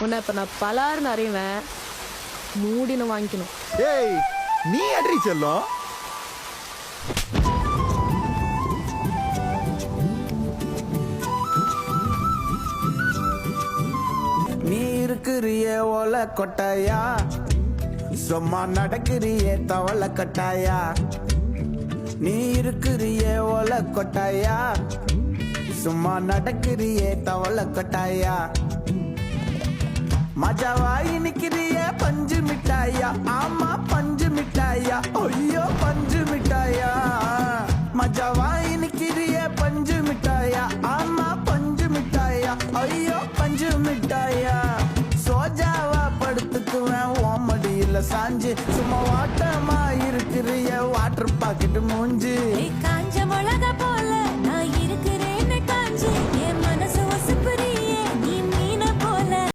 உன்னை இப்ப நான் பலாருன்னு அறிவேன், மூடின்னு வாங்கிக்கணும். ஏய் நீ அட்ரி செல்லும். நீ இருக்கிறிய ஓல கொட்டாயா, சும்மா நடக்கிறிய தவள கட்டாயா. நீ இருக்கிறிய ஓல கொட்டாயா, சும்மா நடக்கிறிய தவள கட்டாயா. மஜாவாய் நிக்கிறிய பஞ்சு மிட்டாயா, ஆமா பஞ்சு மிட்டாயா, ஐயோ பஞ்சு மிட்டாயா. மஜாவாய் நிக்கிறிய பஞ்சு மிட்டாயா, ஆமா பஞ்சு மிட்டாயா, ஐயோ பஞ்சு மிட்டாயா. சோஜாவா படுத்துக்குவேன் ஓமடியில சாஞ்சு, சும்மா வாட்டமா இருக்கிறிய வாட்டர் பாக்கெட் மூஞ்சு.